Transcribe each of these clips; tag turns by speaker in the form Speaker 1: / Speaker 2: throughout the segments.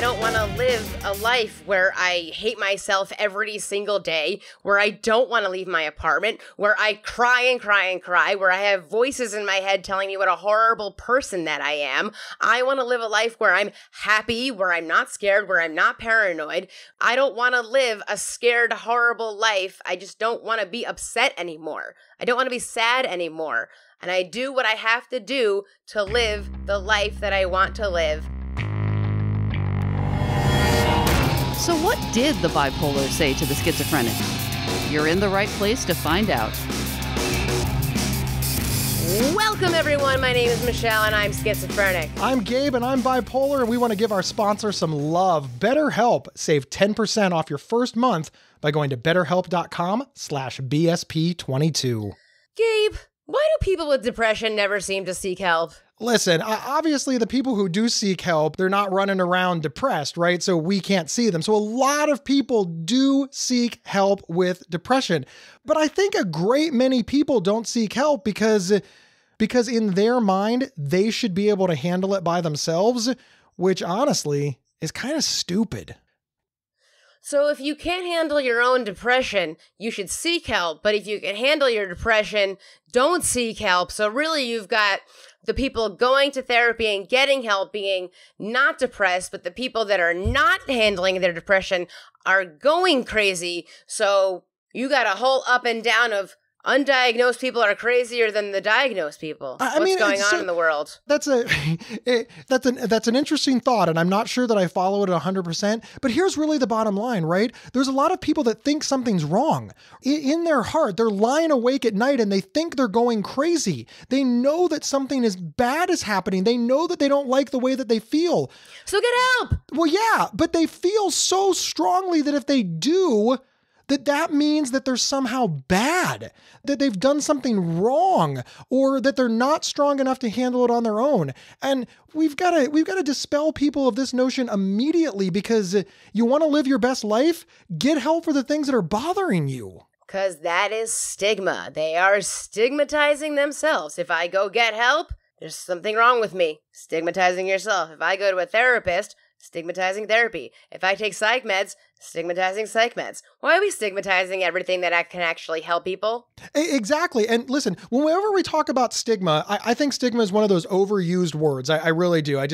Speaker 1: don't want to live a life where I hate myself every single day, where I don't want to leave my apartment, where I cry and cry and cry, where I have voices in my head telling me what a horrible person that I am. I want to live a life where I'm happy, where I'm not scared, where I'm not paranoid. I don't want to live a scared, horrible life. I just don't want to be upset anymore. I don't want to be sad anymore. And I do what I have to do to live the life that I want to live.
Speaker 2: So what did the bipolar say to the schizophrenic? You're in the right place to find out.
Speaker 1: Welcome, everyone. My name is Michelle, and I'm schizophrenic.
Speaker 3: I'm Gabe, and I'm bipolar, and we want to give our sponsor some love. BetterHelp. Save 10% off your first month by going to betterhelp.com/BSP22.
Speaker 1: Gabe, why do people with depression never seem to seek help?
Speaker 3: Listen, obviously the people who do seek help, they're not running around depressed, right? So we can't see them. So a lot of people do seek help with depression. But I think a great many people don't seek help because in their mind, they should be able to handle it by themselves, which honestly is kind of stupid.
Speaker 1: So if you can't handle your own depression, you should seek help. But if you can handle your depression, don't seek help. So really you've got the people going to therapy and getting help being not depressed, but the people that are not handling their depression are going crazy. So you got a whole up and down of undiagnosed people are crazier than the diagnosed people. What's going on in the world?
Speaker 3: That's an interesting thought, and I'm not sure that I follow it 100%. But here's really the bottom line, right? There's a lot of people that think something's wrong. In their heart, they're lying awake at night and they think they're going crazy. They know that something is bad is happening. They know that they don't like the way that they feel.
Speaker 1: So get help!
Speaker 3: Well, yeah, but they feel so strongly that if they do, that means that they're somehow bad, that they've done something wrong, or that they're not strong enough to handle it on their own. And we've got to dispel people of this notion immediately, because you want to live your best life, get help for the things that are bothering you.
Speaker 1: Because that is stigma. They are stigmatizing themselves. If I go get help, there's something wrong with me. Stigmatizing yourself. If I go to a therapist, stigmatizing therapy. If I take psych meds, stigmatizing psych meds. Why are we stigmatizing everything that can actually help people?
Speaker 3: Exactly. And listen, whenever we talk about stigma, I think stigma is one of those overused words. I really do. I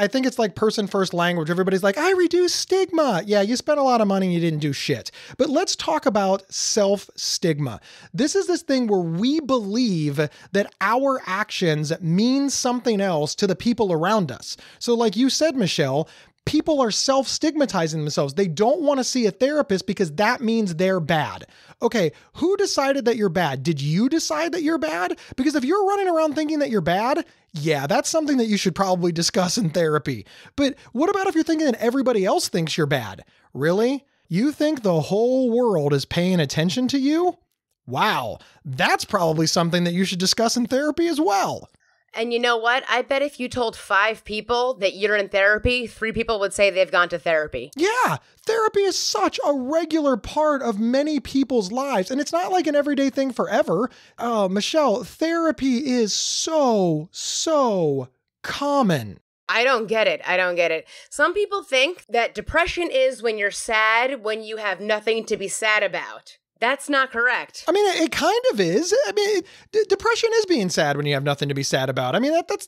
Speaker 3: think it's like person first language. Everybody's like, I reduce stigma. Yeah, you spent a lot of money and you didn't do shit. But let's talk about self-stigma. This is this thing where we believe that our actions mean something else to the people around us. So like you said, Michelle, people are self-stigmatizing themselves. They don't want to see a therapist because that means they're bad. Okay, who decided that you're bad? Did you decide that you're bad? Because if you're running around thinking that you're bad, yeah, that's something that you should probably discuss in therapy. But what about if you're thinking that everybody else thinks you're bad? Really? You think the whole world is paying attention to you? Wow, that's probably something that you should discuss in therapy as well.
Speaker 1: And you know what? I bet if you told 5 people that you're in therapy, 3 people would say they've gone to therapy.
Speaker 3: Yeah, therapy is such a regular part of many people's lives, and it's not like an everyday thing forever. Oh, Michelle, therapy is so common.
Speaker 1: I don't get it. Some people think that depression is when you're sad, when you have nothing to be sad about. That's not correct.
Speaker 3: I mean, it kind of is. I mean, depression is being sad when you have nothing to be sad about. I mean, that's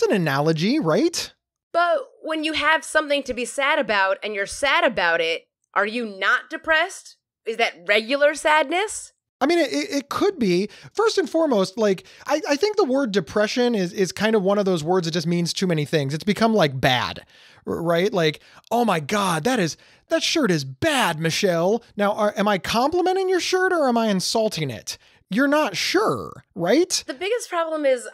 Speaker 3: an analogy, right?
Speaker 1: But when you have something to be sad about and you're sad about it, are you not depressed? Is that regular sadness?
Speaker 3: I mean, it could be. First and foremost, like, I think the word depression is kind of one of those words that just means too many things. It's become like bad, right? Like, oh my God, that shirt is bad, Michelle. Now, am I complimenting your shirt or am I insulting it? You're not sure, right?
Speaker 1: The biggest problem is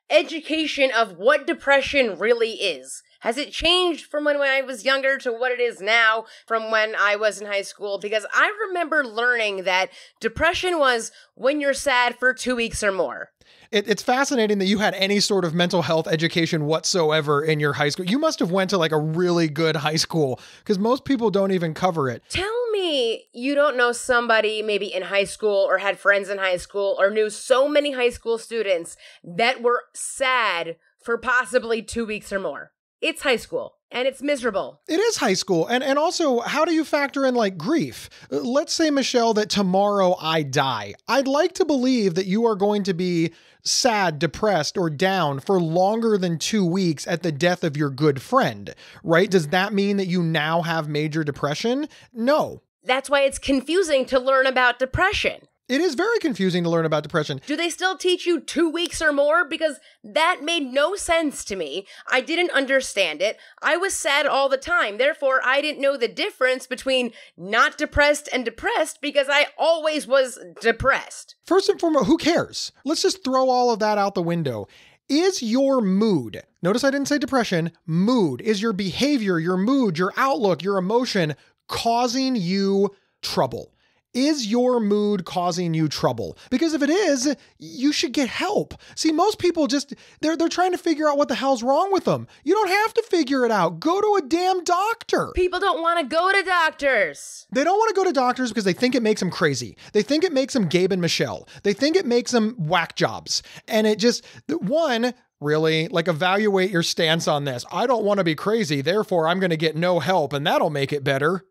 Speaker 1: education of what depression really is. Has it changed from when I was younger to what it is now from when I was in high school? Because I remember learning that depression was when you're sad for 2 weeks or more.
Speaker 3: It's fascinating that you had any sort of mental health education whatsoever in your high school. You must have went to like a really good high school because most people don't even cover it.
Speaker 1: Tell me you don't know somebody maybe in high school or had friends in high school or knew so many high school students that were sad for possibly 2 weeks or more. It's high school. And it's miserable.
Speaker 3: It is high school. And also, how do you factor in like grief? Let's say, Michelle, that tomorrow I die. I'd like to believe that you are going to be sad, depressed, or down for longer than 2 weeks at the death of your good friend, right? Does that mean that you now have major depression? No.
Speaker 1: That's why it's confusing to learn about depression.
Speaker 3: It is very confusing to learn about depression.
Speaker 1: Do they still teach you 2 weeks or more? Because that made no sense to me. I didn't understand it. I was sad all the time. Therefore, I didn't know the difference between not depressed and depressed because I always was depressed.
Speaker 3: First and foremost, who cares? Let's just throw all of that out the window. Is your mood, notice I didn't say depression, mood, is your behavior, your mood, your outlook, your emotion causing you trouble? Is your mood causing you trouble? Because if it is, you should get help. See, most people just, they're trying to figure out what the hell's wrong with them. You don't have to figure it out. Go to a damn doctor.
Speaker 1: People don't want to go to doctors.
Speaker 3: They don't want to go to doctors because they think it makes them crazy. They think it makes them Gabe and Michelle. They think it makes them whack jobs. And it just, one, really, like, evaluate your stance on this. I don't want to be crazy, therefore I'm going to get no help and that'll make it better.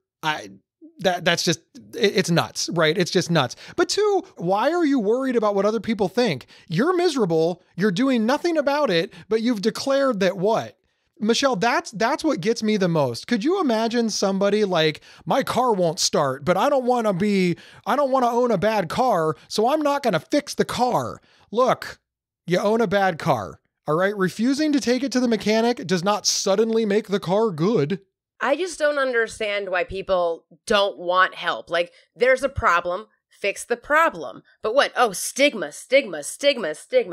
Speaker 3: That's just, it's nuts, right? It's just nuts. But two, why are you worried about what other people think? You're miserable. You're doing nothing about it, but you've declared that what? Michelle, that's what gets me the most. Could you imagine somebody like, my car won't start, but I don't want to own a bad car, so I'm not going to fix the car. Look, you own a bad car, all right? Refusing to take it to the mechanic does not suddenly make the car good.
Speaker 1: I just don't understand why people don't want help. Like, there's a problem, fix the problem. But what? Oh, stigma.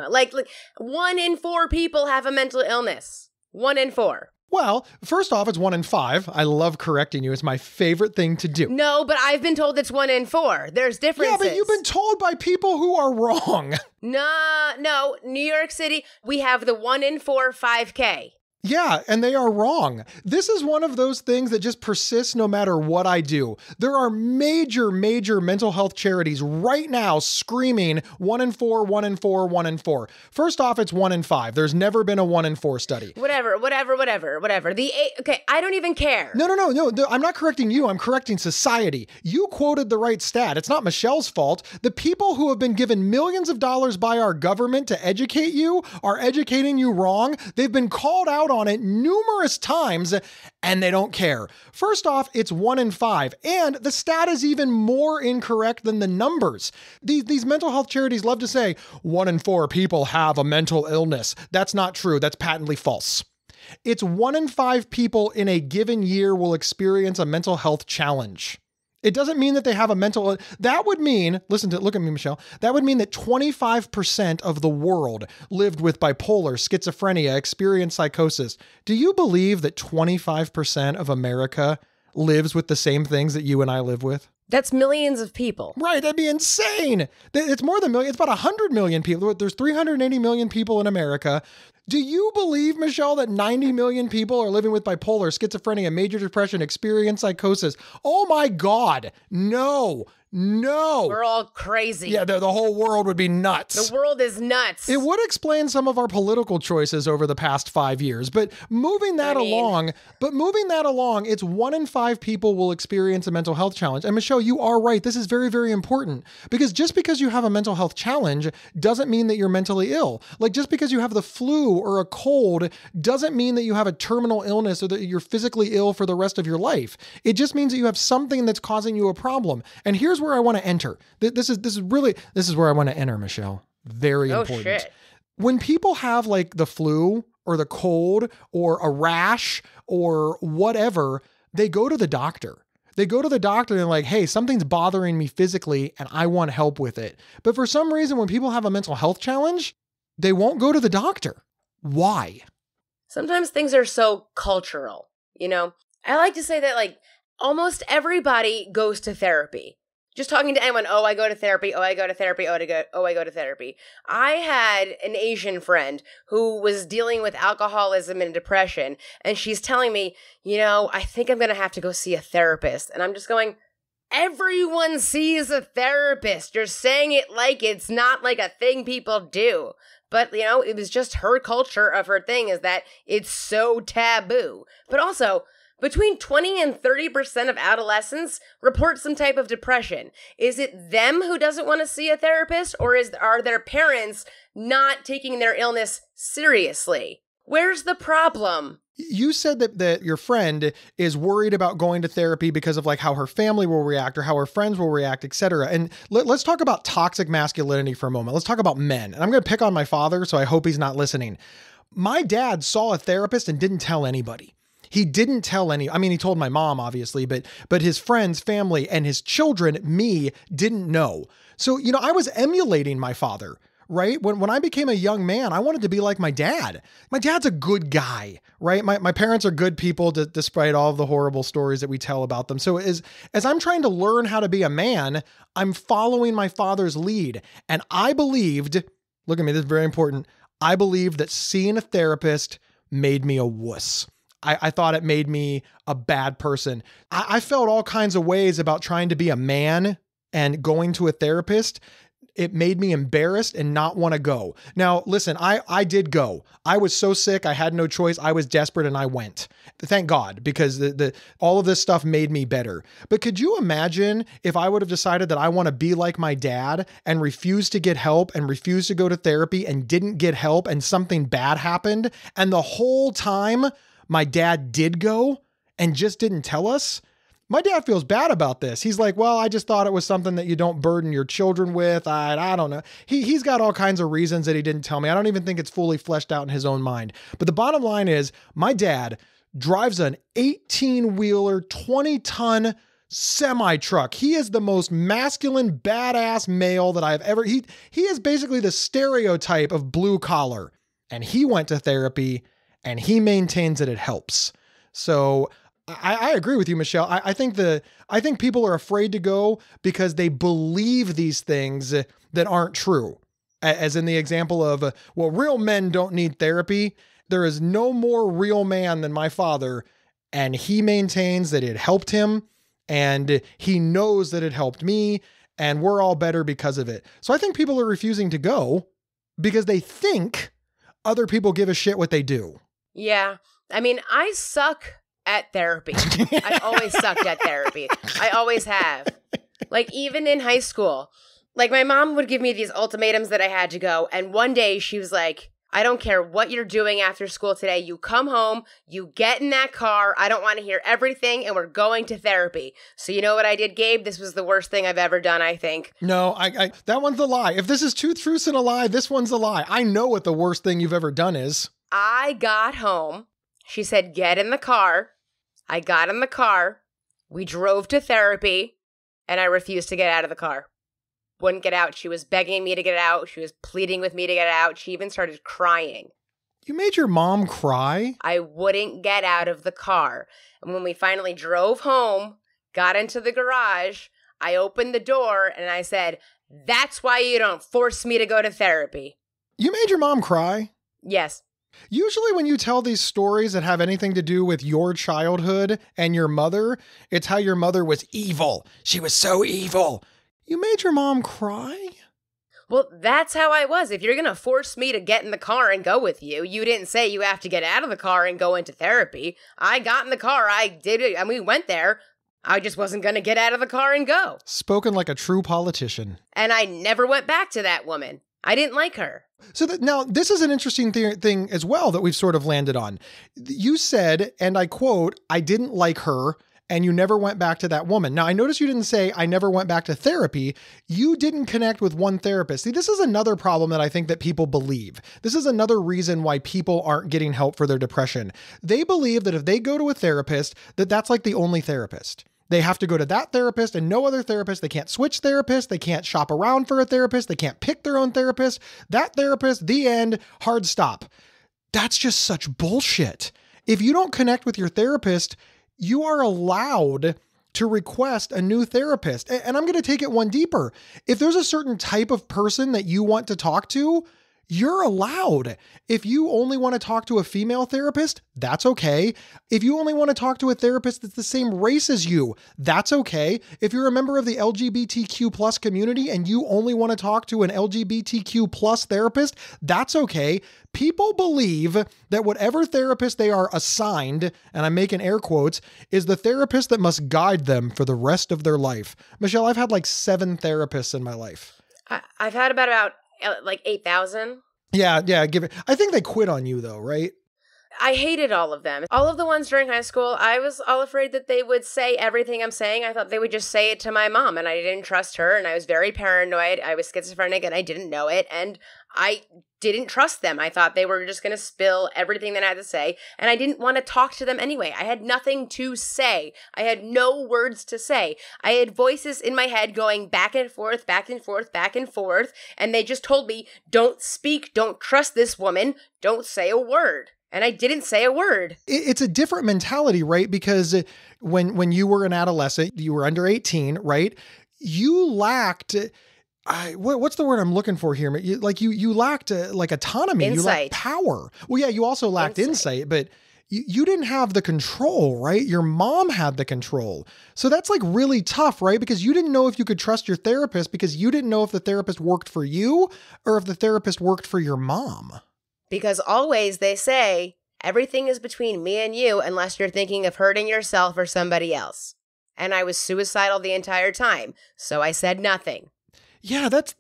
Speaker 1: Like 1 in 4 people have a mental illness. 1 in 4.
Speaker 3: Well, first off, it's 1 in 5. I love correcting you. It's my favorite thing to do.
Speaker 1: No, but I've been told it's 1 in 4. There's differences.
Speaker 3: Yeah, but you've been told by people who are wrong.
Speaker 1: No. New York City, we have the 1 in 4 5K.
Speaker 3: Yeah, and they are wrong. This is one of those things that just persists no matter what I do. There are major mental health charities right now screaming 1 in 4, 1 in 4, 1 in 4. First off, it's 1 in 5. There's never been a 1 in 4 study.
Speaker 1: Whatever. Okay, I don't even care.
Speaker 3: No. I'm not correcting you. I'm correcting society. You quoted the right stat. It's not Michelle's fault. The people who have been given millions of dollars by our government to educate you are educating you wrong. They've been called out on it numerous times and they don't care. First off, it's 1 in 5, and the stat is even more incorrect than the numbers. These mental health charities love to say 1 in 4 people have a mental illness. That's not true. That's patently false. It's 1 in 5 people in a given year will experience a mental health challenge. It doesn't mean that they have a mental, that would mean, look at me, Michelle. That would mean that 25% of the world lived with bipolar, schizophrenia, experienced psychosis. Do you believe that 25% of America lives with the same things that you and I live with?
Speaker 1: That's millions of people.
Speaker 3: Right, that'd be insane. It's more than million. It's about 100 million people. There's 380 million people in America. Do you believe, Michelle, that 90 million people are living with bipolar, schizophrenia, major depression, experienced psychosis? Oh my God, no.
Speaker 1: We're all crazy.
Speaker 3: Yeah, the whole world would be nuts.
Speaker 1: The world is nuts.
Speaker 3: It would explain some of our political choices over the past 5 years, but moving that along, it's 1 in 5 people will experience a mental health challenge. And Michelle, you are right. This is very, very important, because just because you have a mental health challenge doesn't mean that you're mentally ill. Like, just because you have the flu or a cold doesn't mean that you have a terminal illness or that you're physically ill for the rest of your life. It just means that you have something that's causing you a problem. And here's where I want to enter. This is where I want to enter, Michelle. Very important.
Speaker 1: Shit.
Speaker 3: When people have like the flu or the cold or a rash or whatever, they go to the doctor. They go to the doctor and they're like, hey, something's bothering me physically and I want help with it. But for some reason, when people have a mental health challenge, they won't go to the doctor. Why?
Speaker 1: Sometimes things are so cultural, you know? I like to say that like almost everybody goes to therapy. Just talking to anyone, I go to therapy, I go to therapy. I had an Asian friend who was dealing with alcoholism and depression, and she's telling me, I think I'm going to have to go see a therapist. And I'm just going, everyone sees a therapist. You're saying it like it's not like a thing people do. But, it was just her culture of her thing is that it's so taboo. But also, between 20 and 30% of adolescents report some type of depression. Is it them who doesn't want to see a therapist, or are their parents not taking their illness seriously? Where's the problem?
Speaker 3: You said that your friend is worried about going to therapy because of like how her family will react or how her friends will react, etc. And let's talk about toxic masculinity for a moment. Let's talk about men. And I'm going to pick on my father, so I hope he's not listening. My dad saw a therapist and didn't tell anybody. He didn't tell he told my mom, obviously, but his friends, family, and his children, me, didn't know. So, I was emulating my father. Right? When I became a young man, I wanted to be like my dad. My dad's a good guy, right? My parents are good people despite all of the horrible stories that we tell about them. So as I'm trying to learn how to be a man, I'm following my father's lead. And I believed, look at me, this is very important. I believed that seeing a therapist made me a wuss. I thought it made me a bad person. I felt all kinds of ways about trying to be a man and going to a therapist. It made me embarrassed and not want to go. Now, listen, I did go. I was so sick. I had no choice. I was desperate and I went. Thank God, because all of this stuff made me better. But could you imagine if I would have decided that I want to be like my dad and refused to get help and refused to go to therapy and didn't get help and something bad happened, and the whole time my dad did go and just didn't tell us? My dad feels bad about this. He's like, well, I just thought it was something that you don't burden your children with. I don't know. He's got all kinds of reasons that he didn't tell me. I don't even think it's fully fleshed out in his own mind. But the bottom line is my dad drives an 18-wheeler, 20-ton semi-truck. He is the most masculine, badass male that I've ever... He is basically the stereotype of blue collar. And he went to therapy and he maintains that it helps. So... I agree with you, Michelle. I think people are afraid to go because they believe these things that aren't true. As in the example of, well, real men don't need therapy. There is no more real man than my father, and he maintains that it helped him, and he knows that it helped me, and we're all better because of it. So I think people are refusing to go because they think other people give a shit what they do.
Speaker 1: Yeah. I suck at therapy. I've always sucked at therapy. I always have. Like, even in high school, like, my mom would give me these ultimatums that I had to go. And one day she was like, I don't care what you're doing after school today. You come home, you get in that car. I don't want to hear everything. And we're going to therapy. So you know what I did, Gabe? This was the worst thing I've ever done, I think.
Speaker 3: No, that one's a lie. If this is two truths and a lie, this one's a lie. I know what the worst thing you've ever done is.
Speaker 1: I got home. She said, get in the car. I got in the car, we drove to therapy, and I refused to get out of the car. Wouldn't get out. She was begging me to get out. She was pleading with me to get out. She even started crying.
Speaker 3: You made your mom cry?
Speaker 1: I wouldn't get out of the car. And when we finally drove home, got into the garage, I opened the door and I said, that's why you don't force me to go to therapy.
Speaker 3: You made your mom cry?
Speaker 1: Yes.
Speaker 3: Usually when you tell these stories that have anything to do with your childhood and your mother, it's how your mother was evil. She was so evil. You made your mom cry?
Speaker 1: Well, that's how I was. If you're going to force me to get in the car and go with you, you didn't say you have to get out of the car and go into therapy. I got in the car, I did it, and we went there. I just wasn't going to get out of the car and go.
Speaker 3: Spoken like a true politician.
Speaker 1: And I never went back to that woman. I didn't like her.
Speaker 3: So now this is an interesting thing as well that we've sort of landed on. You said, and I quote, I didn't like her, and you never went back to that woman. Now, I noticed you didn't say, I never went back to therapy. You didn't connect with one therapist. See, this is another problem that I think that people believe. This is another reason why people aren't getting help for their depression. They believe that if they go to a therapist, that's like the only therapist. They have to go to that therapist and no other therapist. They can't switch therapists. They can't shop around for a therapist. They can't pick their own therapist. That therapist, the end, hard stop. That's just such bullshit. If you don't connect with your therapist, you are allowed to request a new therapist. And I'm going to take it one deeper. If there's a certain type of person that you want to talk to, you're allowed. If you only want to talk to a female therapist, that's okay. If you only want to talk to a therapist that's the same race as you, that's okay. If you're a member of the LGBTQ plus community and you only want to talk to an LGBTQ plus therapist, that's okay. People believe that whatever therapist they are assigned, and I'm making air quotes, is the therapist that must guide them for the rest of their life. Michelle, I've had like 7 therapists in my life.
Speaker 1: I've had about like 8,000.
Speaker 3: Yeah, give it. I think they quit on you though, right?
Speaker 1: I hated all of them. All of the ones during high school, I was all afraid that they would say everything I'm saying. I thought they would just say it to my mom, and I didn't trust her, and I was very paranoid. I was schizophrenic, and I didn't know it, and I didn't trust them. I thought they were just going to spill everything that I had to say, and I didn't want to talk to them anyway. I had nothing to say. I had no words to say. I had voices in my head going back and forth, back and forth, back and forth, and they just told me, don't speak, don't trust this woman, don't say a word. And I didn't say a word.
Speaker 3: It's a different mentality, right? Because when you were an adolescent, you were under 18, right? You lacked, what's the word I'm looking for here? You lacked like autonomy.
Speaker 1: Insight.
Speaker 3: You lacked power. Well, yeah, you also lacked insight, but you didn't have the control, right? Your mom had the control. So that's like really tough, right? Because you didn't know if you could trust your therapist because you didn't know if the therapist worked for you or if the therapist worked for your mom.
Speaker 1: Because always they say, everything is between me and you unless you're thinking of hurting yourself or somebody else. And I was suicidal the entire time, so I said nothing.
Speaker 3: Yeah, that's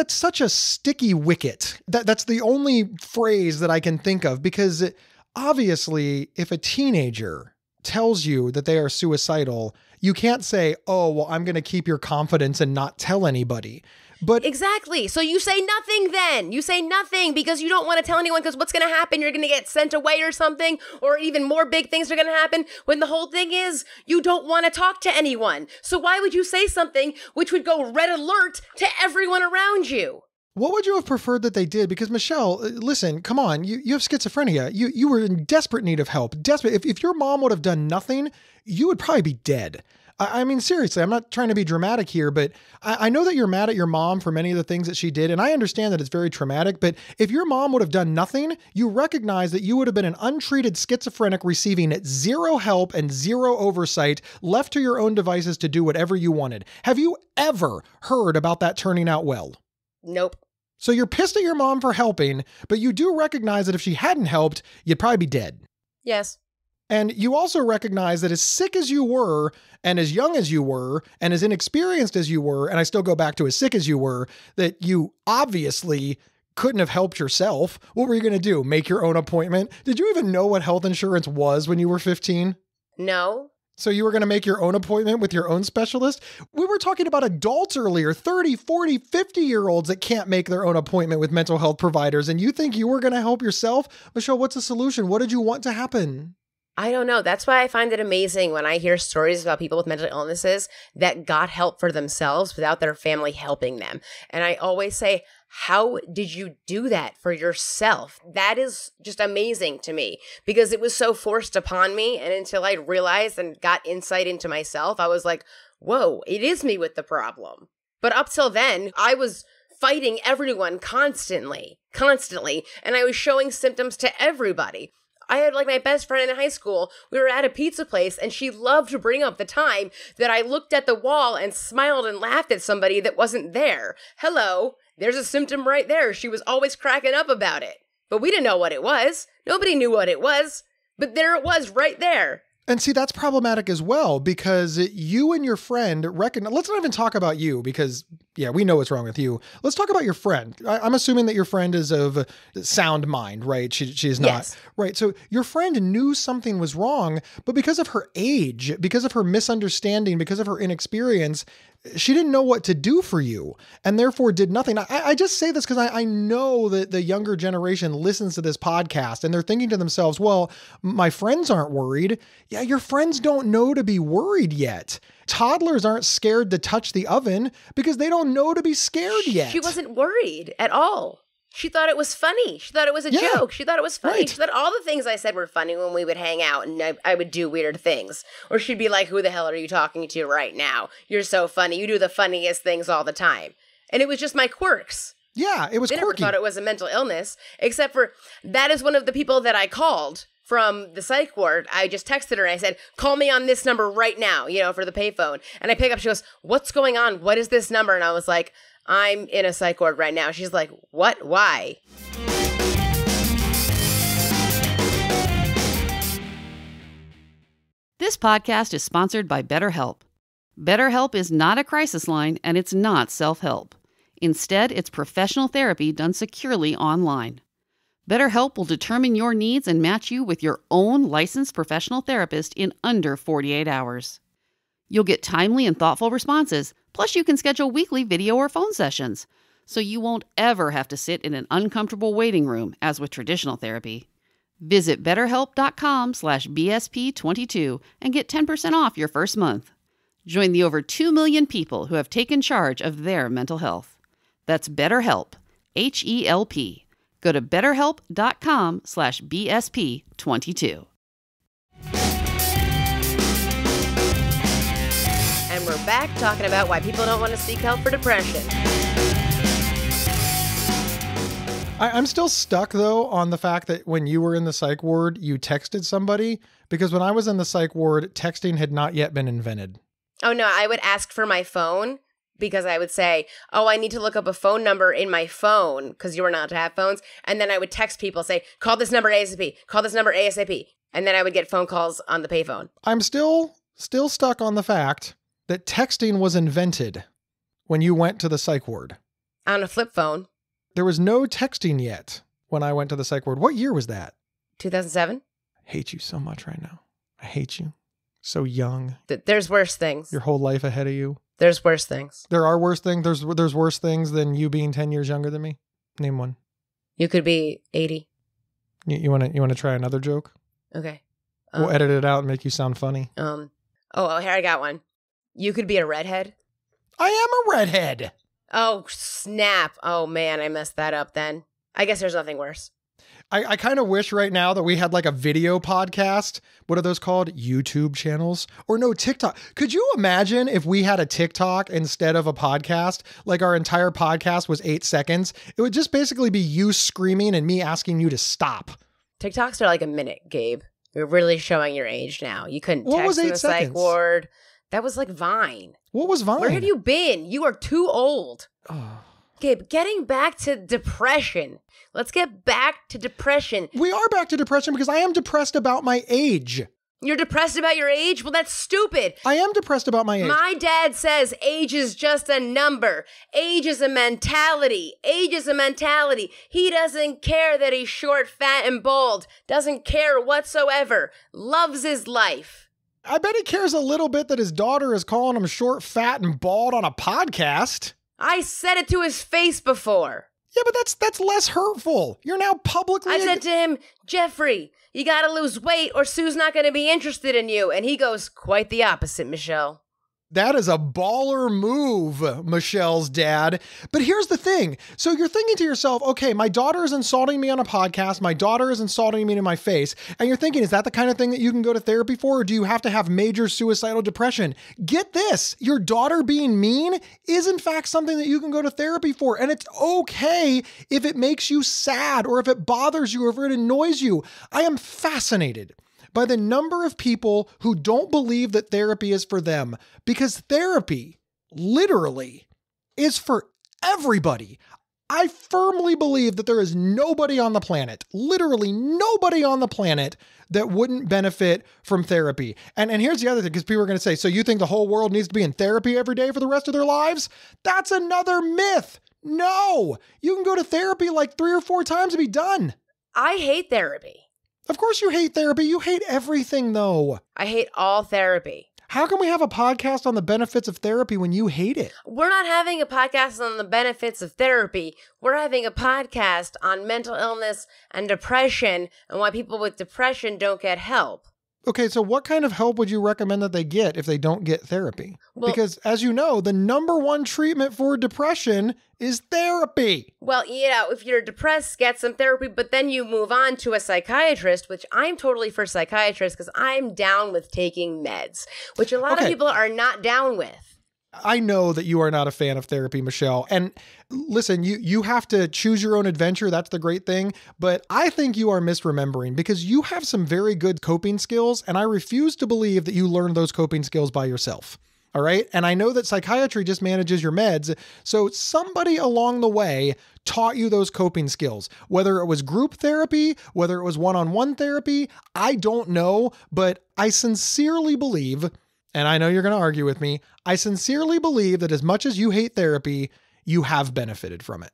Speaker 3: such a sticky wicket. That's the only phrase that I can think of, because obviously if a teenager tells you that they are suicidal, you can't say, oh, well, I'm going to keep your confidence and not tell anybody. But
Speaker 1: exactly. So you say nothing then. You say nothing because you don't want to tell anyone, because what's going to happen? You're going to get sent away or something, or even more big things are going to happen, when the whole thing is you don't want to talk to anyone. So why would you say something which would go red alert to everyone around you?
Speaker 3: What would you have preferred that they did? Because Michelle, listen, come on, you have schizophrenia. You were in desperate need of help. Desperate. If your mom would have done nothing, you would probably be dead. I mean, seriously, I'm not trying to be dramatic here, but I know that you're mad at your mom for many of the things that she did, and I understand that it's very traumatic, but if your mom would have done nothing, you recognize that you would have been an untreated schizophrenic receiving 0 help and 0 oversight, left to your own devices to do whatever you wanted. Have you ever heard about that turning out well?
Speaker 1: Nope.
Speaker 3: So you're pissed at your mom for helping, but you do recognize that if she hadn't helped, you'd probably be dead.
Speaker 1: Yes.
Speaker 3: And you also recognize that as sick as you were, and as young as you were, and as inexperienced as you were, and I still go back to as sick as you were, that you obviously couldn't have helped yourself. What were you going to do? Make your own appointment? Did you even know what health insurance was when you were 15?
Speaker 1: No.
Speaker 3: So you were going to make your own appointment with your own specialist? We were talking about adults earlier, 30, 40, 50-year-olds that can't make their own appointment with mental health providers, and you think you were going to help yourself? Michelle, what's the solution? What did you want to happen?
Speaker 1: I don't know. That's why I find it amazing when I hear stories about people with mental illnesses that got help for themselves without their family helping them. And I always say, how did you do that for yourself? That is just amazing to me, because it was so forced upon me. And until I realized and got insight into myself, I was like, whoa, it is me with the problem. But up till then, I was fighting everyone constantly. And I was showing symptoms to everybody. I had like my best friend in high school. We were at a pizza place and she loved to bring up the time that I looked at the wall and smiled and laughed at somebody that wasn't there. Hello, there's a symptom right there. She was always cracking up about it. But we didn't know what it was. Nobody knew what it was. But there it was right there.
Speaker 3: And see, that's problematic as well, because you and your friend recognize, let's not even talk about you because, yeah, we know what's wrong with you. Let's talk about your friend. I'm assuming that your friend is of sound mind, right? She is not.
Speaker 1: Yes.
Speaker 3: Right. So your friend knew something was wrong, but because of her age, because of her misunderstanding, because of her inexperience, she didn't know what to do for you and therefore did nothing. I just say this because I know that the younger generation listens to this podcast and they're thinking to themselves, well, my friends aren't worried. Yeah, your friends don't know to be worried yet. Toddlers aren't scared to touch the oven because they don't know to be scared yet.
Speaker 1: She wasn't worried at all. She thought it was funny. She thought it was a joke. She thought it was funny. Right. She thought all the things I said were funny when we would hang out and I would do weird things. Or she'd be like, who the hell are you talking to right now? You're so funny. You do the funniest things all the time. And it was just my quirks.
Speaker 3: Yeah, it was
Speaker 1: They never
Speaker 3: quirky.
Speaker 1: thought it was a mental illness, except for that is one of the people that I called from the psych ward. I just texted her and I said, call me on this number right now, for the payphone. And I pick up, she goes, what's going on? What is this number? And I was like, I'm in a psych ward right now. She's like, what? Why?
Speaker 2: This podcast is sponsored by BetterHelp. BetterHelp is not a crisis line, and it's not self-help. Instead, it's professional therapy done securely online. BetterHelp will determine your needs and match you with your own licensed professional therapist in under 48 hours. You'll get timely and thoughtful responses, plus you can schedule weekly video or phone sessions, so you won't ever have to sit in an uncomfortable waiting room, as with traditional therapy. Visit BetterHelp.com/BSP22 and get 10% off your first month. Join the over 2 million people who have taken charge of their mental health. That's BetterHelp, H-E-L-P. Go to BetterHelp.com/BSP22.
Speaker 1: And we're back talking about why people don't want to seek help for depression.
Speaker 3: I'm still stuck, though, on the fact that when you were in the psych ward, you texted somebody, because when I was in the psych ward, texting had not yet been invented.
Speaker 1: Oh, no, I would ask for my phone because I would say, oh, I need to look up a phone number in my phone because you were not to have phones. And then I would text people, say, call this number ASAP, call this number ASAP. And then I would get phone calls on the payphone.
Speaker 3: I'm still stuck on the fact that texting was invented when you went to the psych ward.
Speaker 1: On a flip phone.
Speaker 3: There was no texting yet when I went to the psych ward. What year was that?
Speaker 1: 2007.
Speaker 3: I hate you so much right now. I hate you. So young.
Speaker 1: There's worse things.
Speaker 3: Your whole life ahead of you.
Speaker 1: There's worse things.
Speaker 3: There are worse things. There's worse things than you being 10 years younger than me. Name one.
Speaker 1: You could be 80.
Speaker 3: You want to try another joke?
Speaker 1: Okay.
Speaker 3: We'll edit it out and make you sound funny.
Speaker 1: Oh, here I got one. You could be a redhead.
Speaker 3: I am a redhead.
Speaker 1: Oh, snap. Oh, man, I messed that up then. I guess there's nothing worse.
Speaker 3: I kind of wish right now that we had like a video podcast. What are those called? YouTube channels? Or no, TikTok. Could you imagine if we had a TikTok instead of a podcast? Like our entire podcast was 8 seconds. It would just basically be you screaming and me asking you to stop.
Speaker 1: TikToks are like a minute, Gabe. You're really showing your age now. You couldn't
Speaker 3: What was
Speaker 1: text in
Speaker 3: 8
Speaker 1: the psych
Speaker 3: seconds?
Speaker 1: ward. That was like Vine.
Speaker 3: What was Vine?
Speaker 1: Where have you been? You are too old.
Speaker 3: Oh.
Speaker 1: Gabe, getting back to depression. Let's get back to depression.
Speaker 3: We are back to depression because I am depressed about my age.
Speaker 1: You're depressed about your age? Well, that's stupid.
Speaker 3: I am depressed about my age.
Speaker 1: My dad says age is just a number. Age is a mentality. Age is a mentality. He doesn't care that he's short, fat, and bald. Doesn't care whatsoever. Loves his life.
Speaker 3: I bet he cares a little bit that his daughter is calling him short, fat, and bald on a podcast.
Speaker 1: I said it to his face before.
Speaker 3: Yeah, but that's less hurtful. You're now publicly...
Speaker 1: I said to him, Jeffrey, you gotta lose weight or Sue's not gonna be interested in you. And he goes, quite the opposite, Michelle.
Speaker 3: That is a baller move, Michelle's dad. But here's the thing. So you're thinking to yourself, okay, my daughter is insulting me on a podcast. My daughter is insulting me to my face. And you're thinking, is that the kind of thing that you can go to therapy for? Or do you have to have major suicidal depression? Get this. Your daughter being mean is in fact something that you can go to therapy for. And it's okay if it makes you sad or if it bothers you or if it annoys you. I am fascinated by the number of people who don't believe that therapy is for them, because therapy literally is for everybody. I firmly believe that there is nobody on the planet, literally nobody on the planet, that wouldn't benefit from therapy. And here's the other thing, because people are going to say, so you think the whole world needs to be in therapy every day for the rest of their lives? That's another myth. No, you can go to therapy like 3 or 4 times and be done.
Speaker 1: I hate therapy.
Speaker 3: Of course you hate therapy. You hate everything, though.
Speaker 1: I hate all therapy.
Speaker 3: How can we have a podcast on the benefits of therapy when you hate it?
Speaker 1: We're not having a podcast on the benefits of therapy. We're having a podcast on mental illness and depression and why people with depression don't get help.
Speaker 3: Okay, so what kind of help would you recommend that they get if they don't get therapy?
Speaker 1: Well,
Speaker 3: because as you know, the number one treatment for depression is therapy.
Speaker 1: Well, if you're depressed, get some therapy, but then you move on to a psychiatrist, which I'm totally for psychiatrists because I'm down with taking meds, which a lot of people are not down with.
Speaker 3: I know that you are not a fan of therapy, Michelle. And listen, you have to choose your own adventure. That's the great thing. But I think you are misremembering because you have some very good coping skills. And I refuse to believe that you learned those coping skills by yourself. All right. And I know that psychiatry just manages your meds. So somebody along the way taught you those coping skills, whether it was group therapy, whether it was one-on-one therapy. I don't know, but I sincerely believe, and I know you're going to argue with me, I sincerely believe that as much as you hate therapy, you have benefited from it.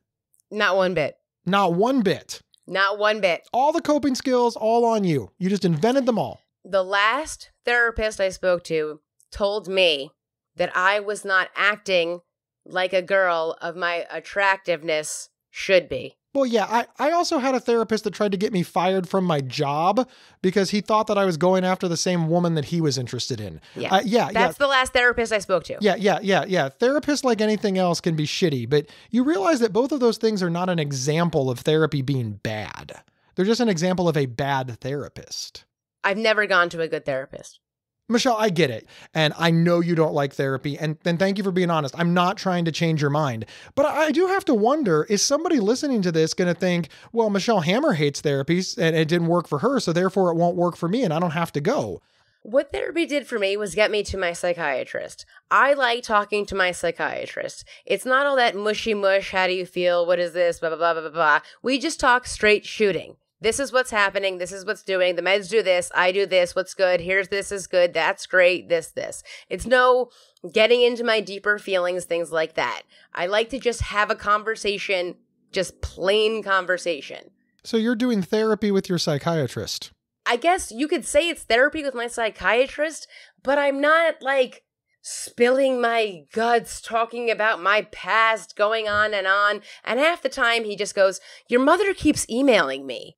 Speaker 1: Not one bit.
Speaker 3: Not one bit.
Speaker 1: Not one bit.
Speaker 3: All the coping skills, all on you. You just invented them all.
Speaker 1: The last therapist I spoke to told me that I was not acting like a girl of my attractiveness should be.
Speaker 3: Well, yeah, I also had a therapist that tried to get me fired from my job because he thought that I was going after the same woman that he was interested in.
Speaker 1: Yeah. That's the last therapist I spoke to.
Speaker 3: Yeah. Therapists, like anything else, can be shitty, but you realize that both of those things are not an example of therapy being bad. They're just an example of a bad therapist.
Speaker 1: I've never gone to a good therapist.
Speaker 3: Michelle, I get it. And I know you don't like therapy. And thank you for being honest. I'm not trying to change your mind. But I do have to wonder, is somebody listening to this going to think, well, Michelle Hammer hates therapy and it didn't work for her, so therefore it won't work for me and I don't have to go.
Speaker 1: What therapy did for me was get me to my psychiatrist. I like talking to my psychiatrist. It's not all that mushy mush, how do you feel, what is this, blah, blah, blah, blah, blah, blah. We just talk straight shooting. This is what's happening. This is what's doing. The meds do this. I do this. What's good? Here's this is good. That's great. This. It's no getting into my deeper feelings, things like that. I like to just have a conversation, just plain conversation.
Speaker 3: So you're doing therapy with your psychiatrist.
Speaker 1: I guess you could say it's therapy with my psychiatrist, but I'm not like spilling my guts, talking about my past, going on. And half the time he just goes, your mother keeps emailing me.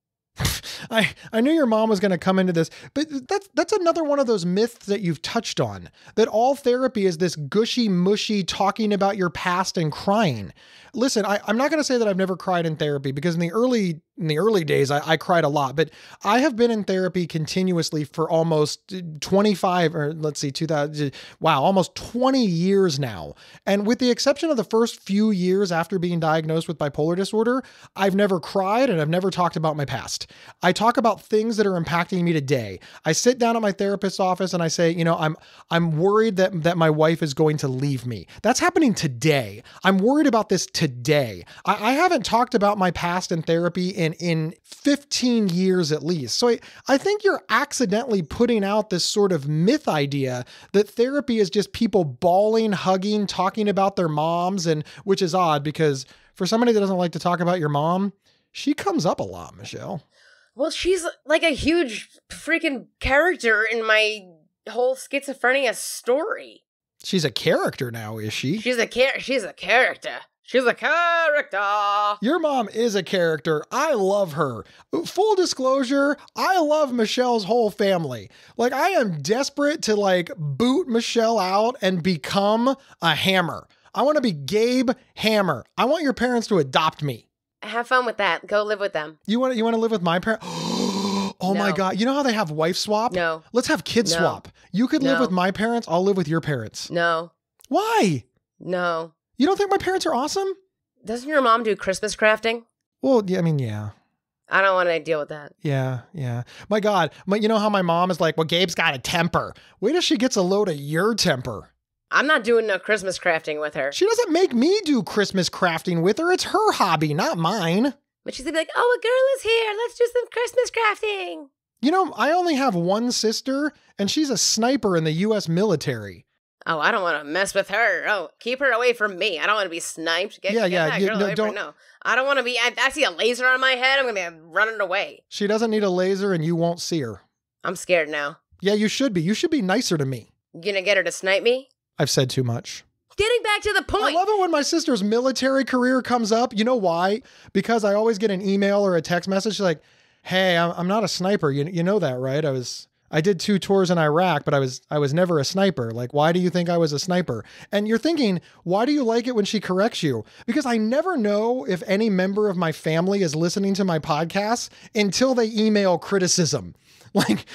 Speaker 3: I knew your mom was going to come into this, but that's another one of those myths that you've touched on, that all therapy is this gushy, mushy talking about your past and crying. Listen, I'm not going to say that I've never cried in therapy because in the early days, I cried a lot, but I have been in therapy continuously for almost 25 or let's see, 2000, wow, almost 20 years now. And with the exception of the first few years after being diagnosed with bipolar disorder, I've never cried and I've never talked about my past. I talk about things that are impacting me today. I sit down at my therapist's office and I say, I'm worried that my wife is going to leave me. That's happening today. I'm worried about this today. I haven't talked about my past in therapy in 15 years at least. So I think you're accidentally putting out this sort of myth idea that therapy is just people bawling, hugging, talking about their moms, and which is odd because for somebody that doesn't like to talk about your mom, she comes up a lot, Michelle.
Speaker 1: Well, she's like a huge freaking character in my whole schizophrenia story.
Speaker 3: She's a character now, is she?
Speaker 1: She's a character. She's a character.
Speaker 3: Your mom is a character. I love her. Full disclosure, I love Michelle's whole family. Like, I am desperate to boot Michelle out and become a Hammer. I want to be Gabe Hammer. I want your parents to adopt me.
Speaker 1: Have fun with that. Go live with them.
Speaker 3: You want to live with my parents? Oh
Speaker 1: No.
Speaker 3: my God. You know how they have wife swap?
Speaker 1: No.
Speaker 3: Let's have kid swap. You could live with my parents. I'll live with your parents.
Speaker 1: No.
Speaker 3: Why?
Speaker 1: No.
Speaker 3: You don't think my parents are awesome?
Speaker 1: Doesn't your mom do Christmas crafting?
Speaker 3: Well, yeah, I mean, yeah.
Speaker 1: I don't want to deal with that.
Speaker 3: Yeah. My God. You know how my mom is like, well, Gabe's got a temper. Wait till she gets a load of your temper.
Speaker 1: I'm not doing no Christmas crafting with her.
Speaker 3: She doesn't make me do Christmas crafting with her. It's her hobby, not mine.
Speaker 1: But she's gonna be like, oh, a girl is here. Let's do some Christmas crafting.
Speaker 3: I only have one sister, and she's a sniper in the U.S. military.
Speaker 1: Oh, I don't want to mess with her. Oh, keep her away from me. I don't want to be sniped. Get that girl away from me. No, I don't want to be. I see a laser on my head. I'm going to be running away.
Speaker 3: She doesn't need a laser, and you won't see her.
Speaker 1: I'm scared now.
Speaker 3: Yeah, you should be. You should be nicer to me.
Speaker 1: You going to get her to snipe me?
Speaker 3: I've said too much.
Speaker 1: Getting back to the point.
Speaker 3: I love it when my sister's military career comes up. You know why? Because I always get an email or a text message like, hey, I'm not a sniper. You know that, right? I was I did 2 tours in Iraq, but I was never a sniper. Like, why do you think I was a sniper? And you're thinking, why do you like it when she corrects you? Because I never know if any member of my family is listening to my podcasts until they email criticism. Like,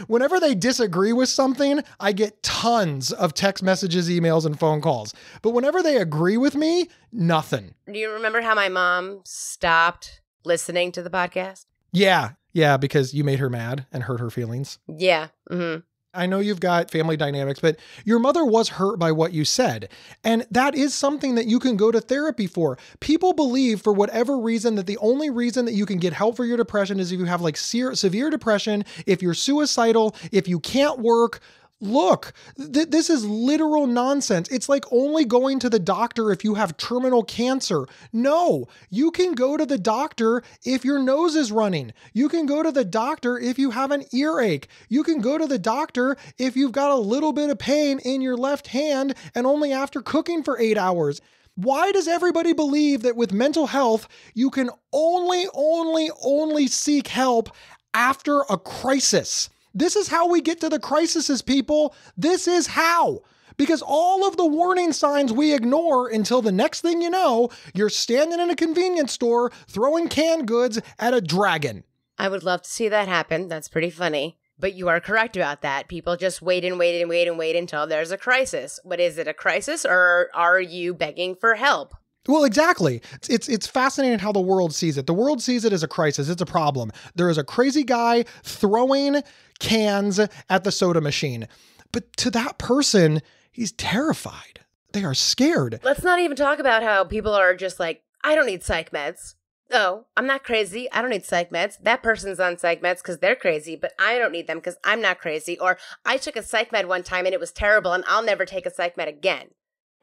Speaker 3: whenever they disagree with something, I get tons of text messages, emails, and phone calls. But whenever they agree with me, nothing.
Speaker 1: Do you remember how my mom stopped listening to the podcast?
Speaker 3: Yeah, because you made her mad and hurt her feelings.
Speaker 1: Yeah. Mm-hmm.
Speaker 3: I know you've got family dynamics, but your mother was hurt by what you said. And that is something that you can go to therapy for. People believe, for whatever reason, that the only reason that you can get help for your depression is if you have like severe depression, if you're suicidal, if you can't work. Look, this is literal nonsense. It's like only going to the doctor if you have terminal cancer. No, you can go to the doctor if your nose is running. You can go to the doctor if you have an earache. You can go to the doctor if you've got a little bit of pain in your left hand and only after cooking for 8 hours. Why does everybody believe that with mental health, you can only seek help after a crisis? This is how we get to the crises, people. This is how. Because all of the warning signs we ignore until the next thing you know, you're standing in a convenience store throwing canned goods at a dragon.
Speaker 1: I would love to see that happen. That's pretty funny. But you are correct about that. People just wait until there's a crisis. But is it a crisis, or are you begging for help?
Speaker 3: Well, exactly. It's fascinating how the world sees it. The world sees it as a crisis. It's a problem. There is a crazy guy throwing cans at the soda machine. But to that person, he's terrified. They are scared.
Speaker 1: Let's not even talk about how people are just like, I don't need psych meds. Oh, I'm not crazy. I don't need psych meds. That person's on psych meds because they're crazy, but I don't need them because I'm not crazy. Or I took a psych med one time and it was terrible and I'll never take a psych med again.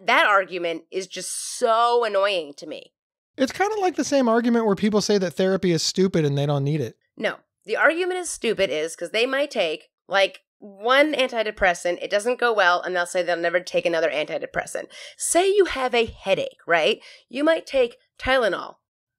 Speaker 1: That argument is just so annoying to me.
Speaker 3: It's kind of like the same argument where people say that therapy is stupid and they don't need it.
Speaker 1: No, the argument is stupid is because they might take like one antidepressant, it doesn't go well, and they'll say they'll never take another antidepressant. Say you have a headache, right? You might take Tylenol.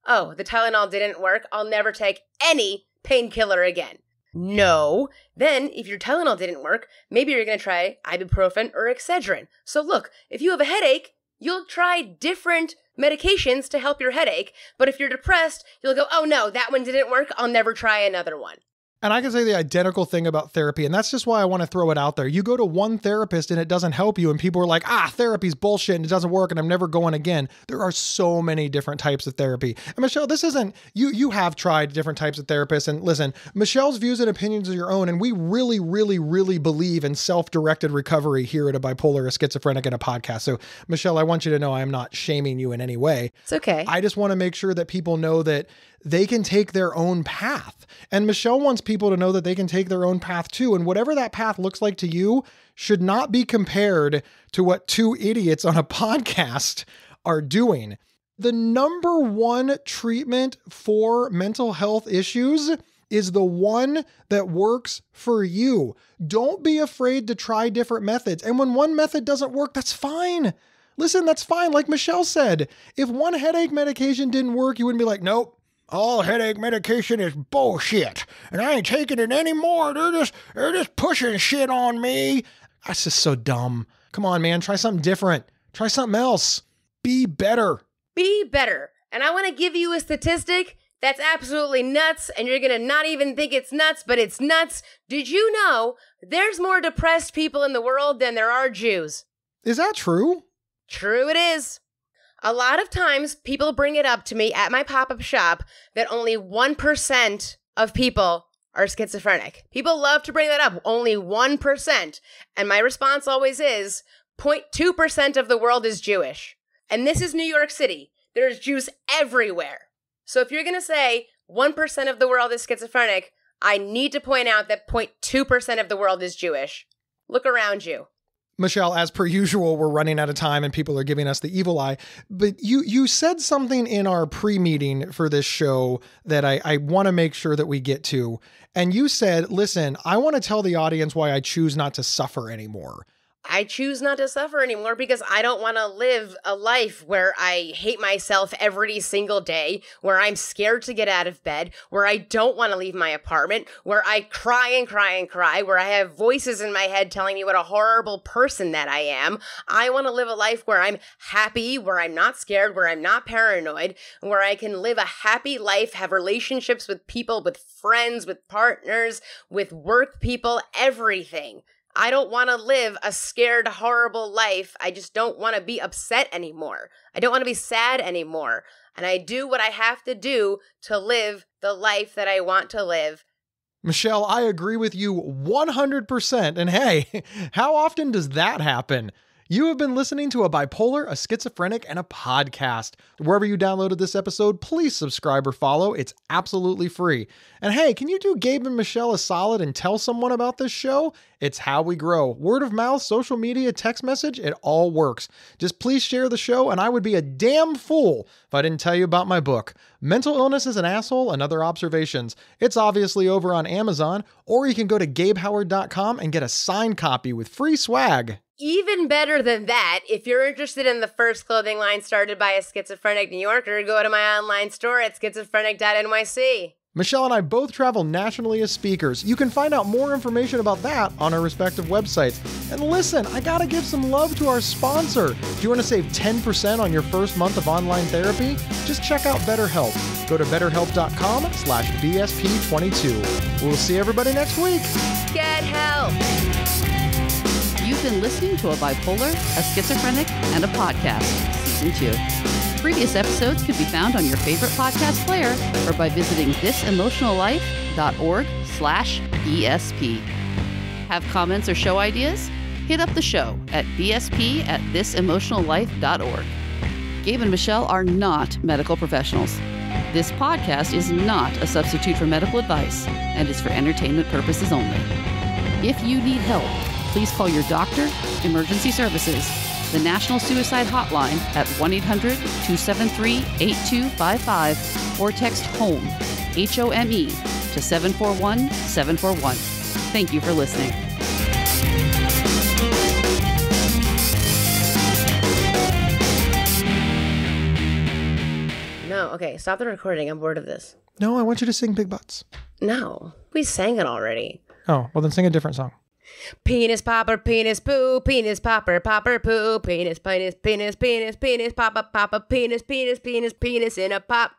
Speaker 1: Oh, the Tylenol didn't work. I'll never take any painkiller again. No. Then, if your Tylenol didn't work, maybe you're going to try ibuprofen or Excedrin. So look, if you have a headache, you'll try different medications to help your headache. But if you're depressed, you'll go, oh no, that one didn't work. I'll never try another one.
Speaker 3: And I can say the identical thing about therapy. And that's just why I want to throw it out there. You go to one therapist and it doesn't help you. And people are like, therapy's bullshit and it doesn't work and I'm never going again. There are so many different types of therapy. And Michelle, this isn't, you have tried different types of therapists. And listen, Michelle's views and opinions are your own. And we really, really, really believe in self-directed recovery here at A Bipolar, A Schizophrenic, and a Podcast. So Michelle, I want you to know I am not shaming you in any way.
Speaker 1: It's okay.
Speaker 3: I just want to make sure that people know that they can take their own path. And Michelle wants people to know that they can take their own path too. And whatever that path looks like to you should not be compared to what 2 idiots on a podcast are doing. The number one treatment for mental health issues is the one that works for you. Don't be afraid to try different methods. And when one method doesn't work, that's fine. Listen, that's fine. Like Michelle said, if one headache medication didn't work, you wouldn't be like, nope. All headache medication is bullshit, and I ain't taking it anymore. They're just pushing shit on me. That's just so dumb. Come on, man. Try something different. Try something else. Be better.
Speaker 1: Be better. And I want to give you a statistic that's absolutely nuts, and you're going to not even think it's nuts, but it's nuts. Did you know there's more depressed people in the world than there are Jews?
Speaker 3: Is that true?
Speaker 1: True it is. A lot of times, people bring it up to me at my pop-up shop that only 1% of people are schizophrenic. People love to bring that up, only 1%. And my response always is, 0.2% of the world is Jewish. And this is New York City. There's Jews everywhere. So if you're going to say 1% of the world is schizophrenic, I need to point out that 0.2% of the world is Jewish. Look around you.
Speaker 3: Michelle, as per usual, we're running out of time and people are giving us the evil eye. But you said something in our pre-meeting for this show that I want to make sure that we get to. And you said, listen, I want to tell the audience why I choose not to suffer anymore.
Speaker 1: I choose not to suffer anymore because I don't want to live a life where I hate myself every single day, where I'm scared to get out of bed, where I don't want to leave my apartment, where I cry and cry and cry, where I have voices in my head telling me what a horrible person that I am. I want to live a life where I'm happy, where I'm not scared, where I'm not paranoid, where I can live a happy life, have relationships with people, with friends, with partners, with work people, everything. I don't want to live a scared, horrible life. I just don't want to be upset anymore. I don't want to be sad anymore. And I do what I have to do to live the life that I want to live.
Speaker 3: Michelle, I agree with you 100%. And hey, how often does that happen? You have been listening to A Bipolar, a Schizophrenic, and a Podcast. Wherever you downloaded this episode, please subscribe or follow. It's absolutely free. And hey, can you do Gabe and Michelle a solid and tell someone about this show? It's how we grow. Word of mouth, social media, text message, it all works. Just please share the show, and I would be a damn fool if I didn't tell you about my book, Mental Illness is an Asshole and Other Observations. It's obviously over on Amazon, or you can go to GabeHoward.com and get a signed copy with free swag.
Speaker 1: Even better than that, if you're interested in the first clothing line started by a schizophrenic New Yorker, go to my online store at Schizophrenic.NYC.
Speaker 3: Michelle and I both travel nationally as speakers. You can find out more information about that on our respective websites. And listen, I gotta give some love to our sponsor. Do you want to save 10% on your first month of online therapy? Just check out BetterHelp. Go to betterhelp.com/BSP22. We'll see everybody next week.
Speaker 1: Get help!
Speaker 2: You've been listening to A Bipolar, a Schizophrenic, and a Podcast, Season 2. Previous episodes can be found on your favorite podcast player or by visiting thisemotionallife.org/BSP. Have comments or show ideas? Hit up the show at bsp@thisemotionallife.org. Gabe and Michelle are not medical professionals. This podcast is not a substitute for medical advice and is for entertainment purposes only. If you need help, please call your doctor, emergency services, the National Suicide Hotline at 1-800-273-8255, or text HOME, HOME, to 741-741. Thank you for listening.
Speaker 1: No, okay, stop the recording. I'm bored of this.
Speaker 3: No, I want you to sing Big Butts.
Speaker 1: No, we sang it already.
Speaker 3: Oh, well then sing a different song.
Speaker 1: Penis popper, penis poo, penis popper, popper poo, penis, penis, penis, penis, penis, papa, papa, penis, penis, penis, penis in a pop.